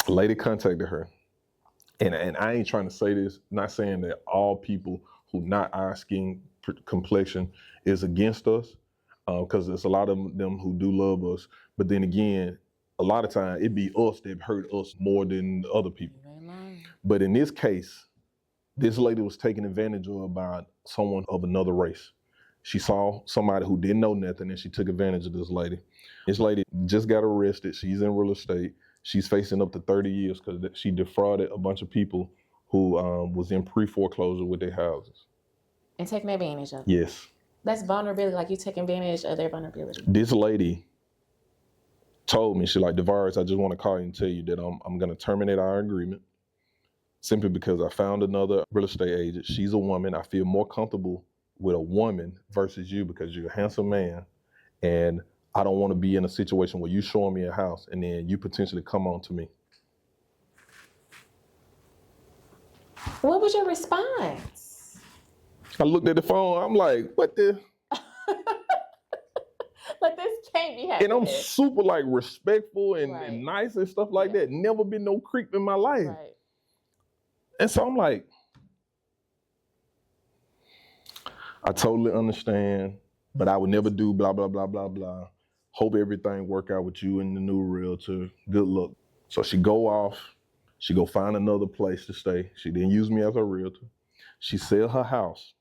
A lady contacted her. And I ain't trying to say this, not saying that all people who not our skin complexion is against us, because there's a lot of them who do love us. But then again, a lot of times it be us that hurt us more than other people. But in this case, this lady was taken advantage of by someone of another race. She saw somebody who didn't know nothing and she took advantage of this lady. This lady just got arrested. She's in real estate. She's facing up to 30 years because she defrauded a bunch of people who was in pre-foreclosure with their houses. And taking advantage of it. Yes. That's vulnerability, like you take advantage of their vulnerability. This lady told me, she's like, Davarus, I just want to call you and tell you that I'm going to terminate our agreement simply because I found another real estate agent. She's a woman. I feel more comfortable with a woman versus you because you're a handsome man. And I don't want to be in a situation where you showing me a house and then you potentially come on to me. What was your response? I looked at the phone. I'm like, what the? Like, this can't be happening. And I'm super like respectful and nice and stuff like that. Never been no creep in my life. Right. And so I'm like, I totally understand, but I would never do blah, blah, blah, blah, blah. Hope everything work out with you and the new realtor. Good luck. So she go off. She go find another place to stay. She didn't use me as a realtor. She sell her house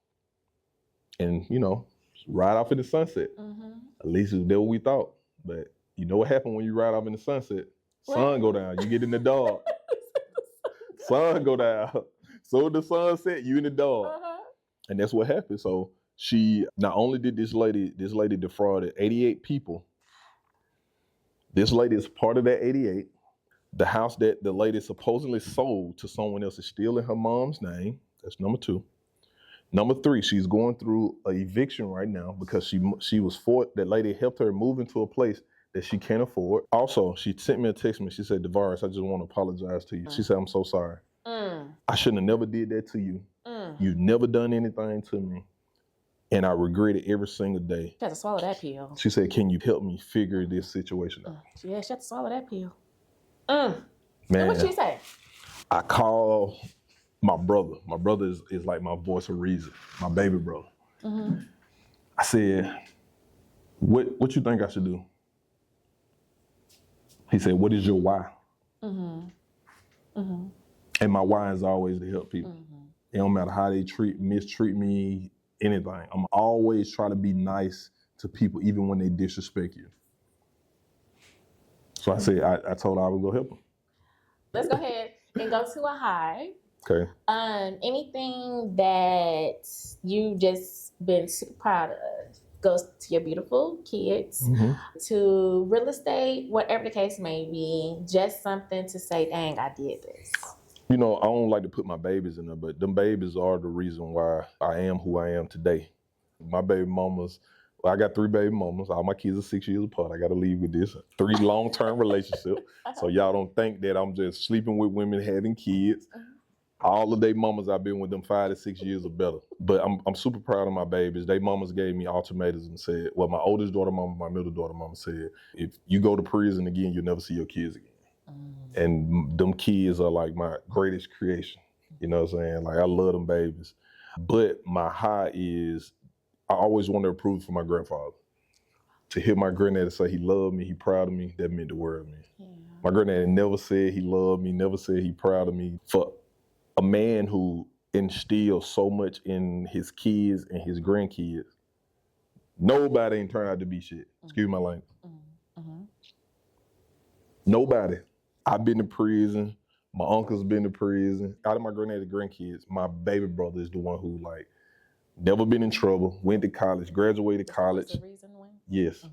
and, you know, ride off in the sunset. Mm-hmm. At least that's what we thought. But you know what happened when you ride off in the sunset? Sun go down. You get in the dog. Sun go down. So the sun set, you in the dog. Uh-huh. And that's what happened. So she, not only did this lady defrauded 88 people. This lady is part of that 88. The house that the lady supposedly sold to someone else is still in her mom's name. That's number 2. Number 3, she's going through an eviction right now because she was forced. That lady helped her move into a place that she can't afford. Also, she sent me a text message. She said, Davarus, I just want to apologize to you. She said, I'm so sorry. I shouldn't have never did that to you. You've never done anything to me. And I regret it every single day. You have to swallow that pill. She said, can you help me figure this situation out? Yeah, she had to swallow that pill. Man, and what'd she say? I call my brother. My brother is like my voice of reason, my baby brother. Mm-hmm. I said, what you think I should do? He said, what is your why? Mm-hmm. Mm-hmm. And my why is always to help people. Mm-hmm. It don't matter how they mistreat me, anything. I'm always trying to be nice to people, even when they disrespect you. So I said, I told her I would go help them. Let's go ahead and go to a high. Okay. Anything that you just been super proud of goes to your beautiful kids, to real estate, whatever the case may be, just something to say, dang, I did this. You know, I don't like to put my babies in there, but them babies are the reason why I am who I am today. My baby mamas, well, I got 3 baby mamas. All my kids are 6 years apart. I got to leave with this. 3 long-term relationships. So y'all don't think that I'm just sleeping with women, having kids. All of their mamas, I've been with them 5 to 6 years or better. But I'm super proud of my babies. They mamas gave me ultimatums and said, well, my oldest daughter mama, my middle daughter mama said, if you go to prison again, you'll never see your kids again. And them kids are like my greatest creation. You know what I'm saying? Like, I love them babies. But my high is, I always wanted to prove for my grandfather. To hear my granddaddy say he loved me, he proud of me, that meant the world to me. Yeah. My granddaddy never said he loved me, never said he proud of me. For a man who instills so much in his kids and his grandkids, nobody ain't turned out to be shit. Excuse my language. Mm-hmm. Nobody. I've been to prison. My uncle's been to prison. Out of my granddaddy's grandkids, my baby brother is the one who, like, never been in trouble, went to college, graduated college. That's the reason why? Yes. Mm-hmm.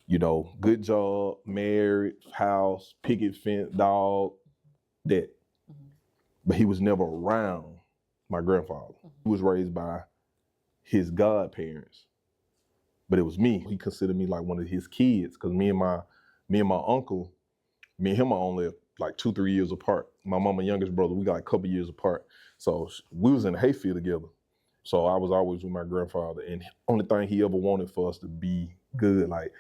You know, good job, married, house, picket fence, dog, that. Mm-hmm. But he was never around my grandfather. Mm-hmm. He was raised by his godparents, but it was me. He considered me like one of his kids because me and my uncle, me and him are only like 2-3 years apart. My mama youngest brother, we got a couple years apart. So we was in the hayfield together. So I was always with my grandfather, and the only thing he ever wanted for us to be good, like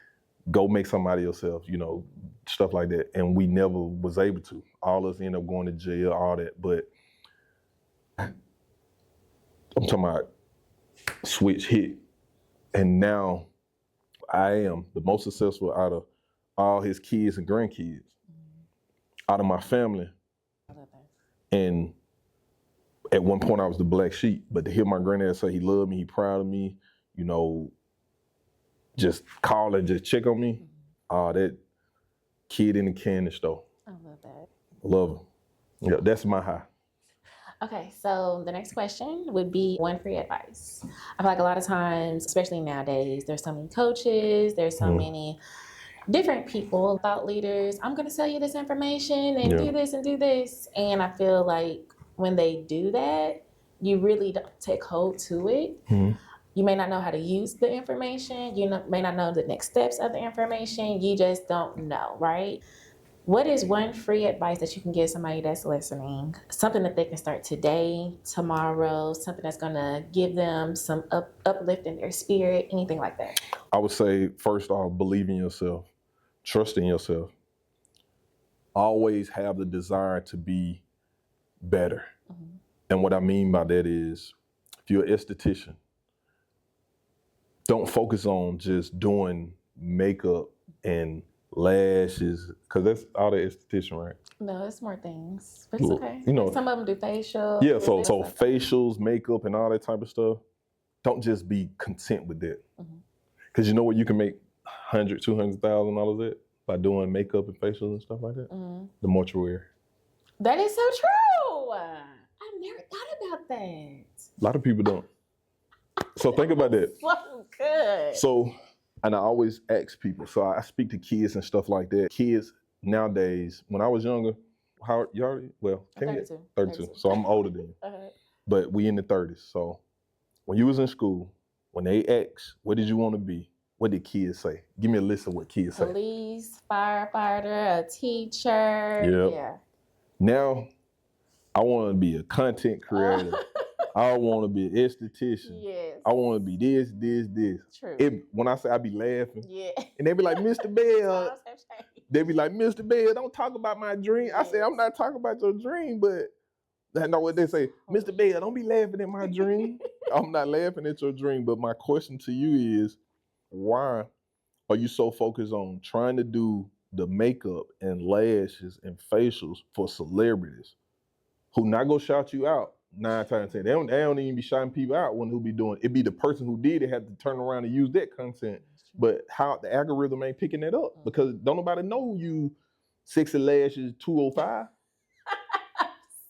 go make somebody yourself, you know, stuff like that. And we never was able to. All of us ended up going to jail, all that. But I'm talking about switch hit. And now I am the most successful out of all his kids and grandkids, out of my family. And at one point I was the black sheep, but to hear my granddad say he loved me, he proud of me, you know, just call and just check on me. That kid in the candy store. I love that. Love him. Yeah, that's my high. Okay, so the next question would be one free advice. I feel like a lot of times, especially nowadays, there's so many coaches, there's so many different people, thought leaders. I'm going to sell you this information and do this and do this. And I feel like when they do that, you really don't take hold to it. You may not know how to use the information. You may not know the next steps of the information. You just don't know, right? What is one free advice that you can give somebody that's listening? Something that they can start today, tomorrow, something that's going to give them some uplift in their spirit, anything like that? I would say, first off, believe in yourself, trust in yourself. Always have the desire to be better. And what I mean by that is, if you're an esthetician, don't focus on just doing makeup and lashes, because that's all the esthetician, right? No, it's more things, but it's okay. You know, some of them do facial. Yeah, so facials, makeup, and all that type of stuff. Don't just be content with that, because you know what, you can make $100,000-$200,000 at by doing makeup and facials and stuff like that. The mortuary. That is so true. I've never thought about that. A lot of people don't. So think about that. So good. So, and I always ask people, so I speak to kids and stuff like that. Kids nowadays, when I was younger, how you already, well, 32. So I'm older than you. But we in the 30s. So when you was in school, when they asked, what did you want to be? What did kids say? Give me a list of what kids say. Police, firefighter, a teacher. Yeah. Now, I want to be a content creator. I want to be an esthetician. Yes. I want to be this. True. When I say I be laughing, Yeah. and they be like, Mr. Bell, they be like, Mr. Bell, don't talk about my dream. I say, I'm not talking about your dream, but I know what they say. Mr. Bell, don't be laughing at my dream. I'm not laughing at your dream, but my question to you is, why are you so focused on trying to do the makeup and lashes and facials for celebrities who not gonna shout you out 9 times out of 10? They don't even be shouting people out when who be doing it. Be the person who did it had to turn around and use that content. But how the algorithm ain't picking that up, because don't nobody know you 6 lashes 205.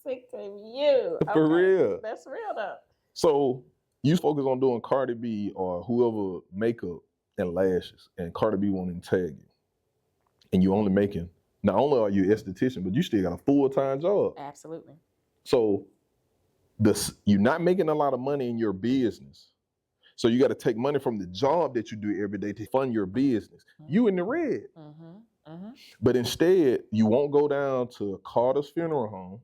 Sick of you. For real. That's real though. So you focus on doing Cardi B or whoever makeup and lashes, and Cardi B won't even tag you. And you only making, not only are you an esthetician, but you still got a full-time job. Absolutely. So you're not making a lot of money in your business. So you got to take money from the job that you do every day to fund your business. You in the red. But instead, you won't go down to Carter's funeral home,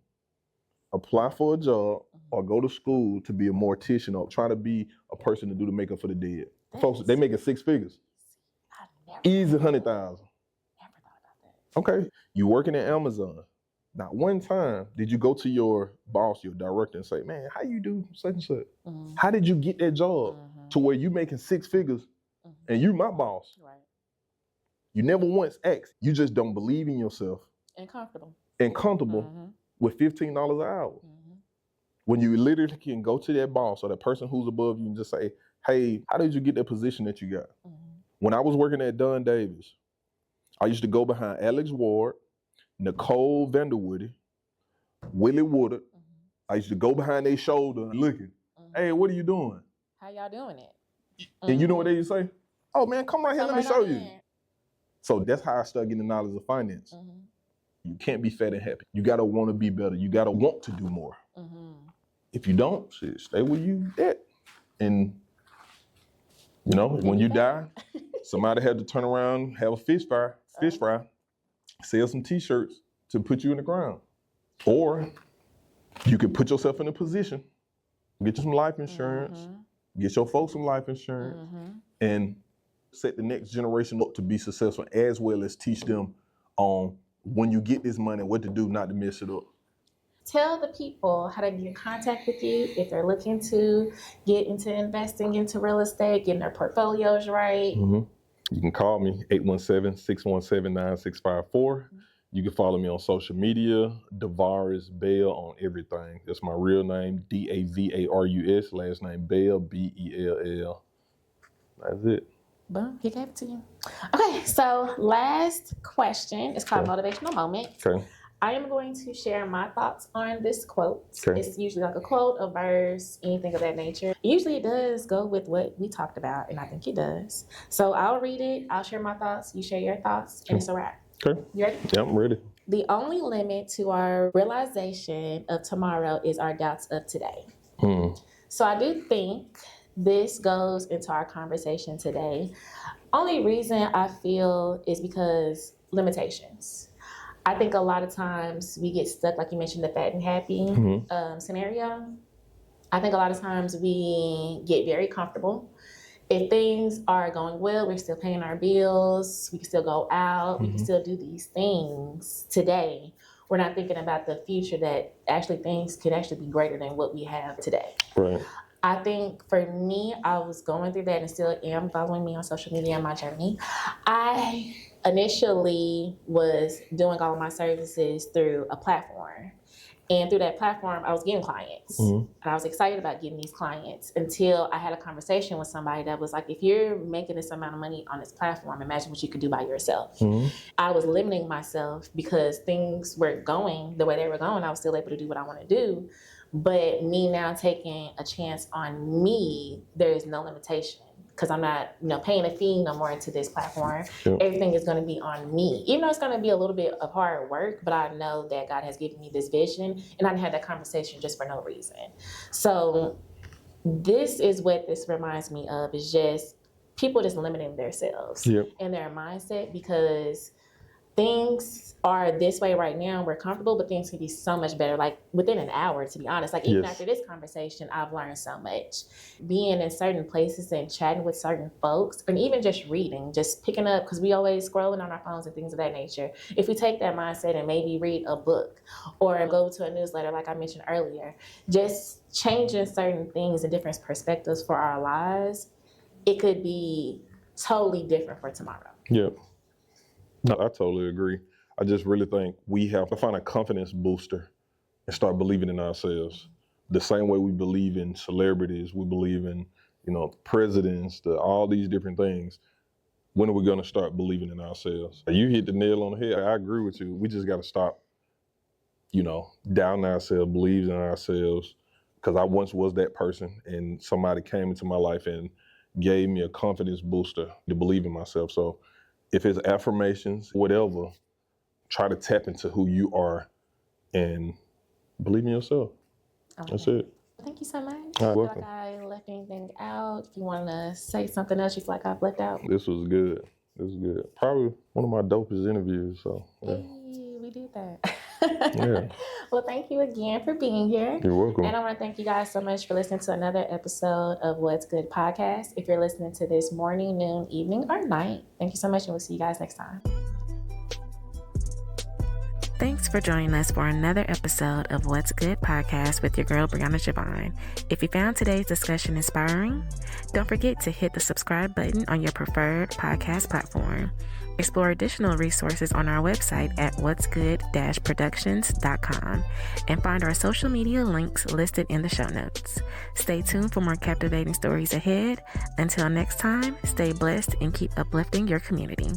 apply for a job, or go to school to be a mortician or try to be a person to do the makeup for the dead. Folks, they making 6 figures. Easy 100,000. Never thought about that. Okay, you working at Amazon. Not one time did you go to your boss, your director, and say, man, how you do such and such? How did you get that job to where you making 6 figures and you my boss? Right. You never once asked. You just don't believe in yourself. And comfortable. With $15 an hour. When you literally can go to that boss or that person who's above you and just say, hey, how did you get that position that you got? When I was working at Dunn Davis, I used to go behind Alex Ward, Nicole Vanderwoody, Willie Woodard. I used to go behind their shoulder and looking, hey, what are you doing? How y'all doing it? And you know what they used to say? Oh man, come right here, let me show you. So that's how I started getting the knowledge of finance. You can't be fat and happy. You gotta want to be better. You gotta want to do more. If you don't, stay where you at. And You know, when you die, somebody had to turn around, have a fish fry, sell some t-shirts to put you in the ground. Or you could put yourself in a position, get you some life insurance, get your folks some life insurance, and set the next generation up to be successful, as well as teach them on when you get this money, what to do not to mess it up. Tell the people how to get in contact with you if they're looking to get into investing into real estate, getting their portfolios right. You can call me, 817-617-9654. You can follow me on social media, Davarus Bell on everything. That's my real name, Davarus, last name Bell, Bell. That's it. Boom, he gave it to you. Okay, so last question is called Motivational Moment. Okay. I am going to share my thoughts on this quote. Okay. It's usually like a quote, a verse, anything of that nature. Usually it does go with what we talked about, and I think it does. So I'll read it, I'll share my thoughts, you share your thoughts, and it's a wrap. Okay. You ready? Yeah, I'm ready. The only limit to our realization of tomorrow is our doubts of today. So I do think this goes into our conversation today. Only reason I feel is because limitations. I think a lot of times we get stuck, like you mentioned, the fat and happy scenario. I think a lot of times we get very comfortable. If things are going well, we're still paying our bills, we can still go out, we can still do these things today. We're not thinking about the future, that actually things could actually be greater than what we have today. Right. I think for me, I was going through that and still am. Following me on social media on my journey. I initially was doing all of my services through a platform. And through that platform, I was getting clients. And I was excited about getting these clients until I had a conversation with somebody that was like, if you're making this amount of money on this platform, imagine what you could do by yourself. I was limiting myself because things were going the way they were going. I was still able to do what I want to do. But me now taking a chance on me, there is no limitation. Because I'm not, paying a fee no more into this platform. Everything is going to be on me. Even though it's going to be a little bit of hard work, but I know that God has given me this vision, and I had that conversation just for no reason. So this is what this reminds me of, is just people just limiting themselves and their mindset, because things are this way right now. We're comfortable, but things can be so much better. Like within an hour, to be honest. Like even after this conversation, I've learned so much. Being in certain places and chatting with certain folks, and even just reading, just picking up, because we always scrolling on our phones and things of that nature. If we take that mindset and maybe read a book or go to a newsletter, like I mentioned earlier, just changing certain things and different perspectives for our lives, it could be totally different for tomorrow. Yep. No, I totally agree. I just really think we have to find a confidence booster and start believing in ourselves. The same way we believe in celebrities, we believe in, presidents, all these different things. When are we going to start believing in ourselves? You hit the nail on the head. I agree with you. We just got to stop, doubting ourselves, believing in ourselves. Because I once was that person, and somebody came into my life and gave me a confidence booster to believe in myself. So if it's affirmations, whatever, try to tap into who you are and believe in yourself. Okay. That's it. Thank you so much. You're I feel welcome. like I left anything out. If you want to say something else you feel like I've left out. This was good. Probably one of my dopest interviews. So yeah. Hey, we did that. Yeah. Well, thank you again for being here. You're welcome. And I want to thank you guys so much for listening to another episode of What's Good Podcast. If you're listening to this morning, noon, evening, or night, thank you so much, and we'll see you guys next time. Thanks for joining us for another episode of What's Good Podcast with your girl, Brianna Jovahn. If you found today's discussion inspiring, don't forget to hit the subscribe button on your preferred podcast platform. Explore additional resources on our website at whatsgood-productions.com and find our social media links listed in the show notes. Stay tuned for more captivating stories ahead. Until next time, stay blessed and keep uplifting your community.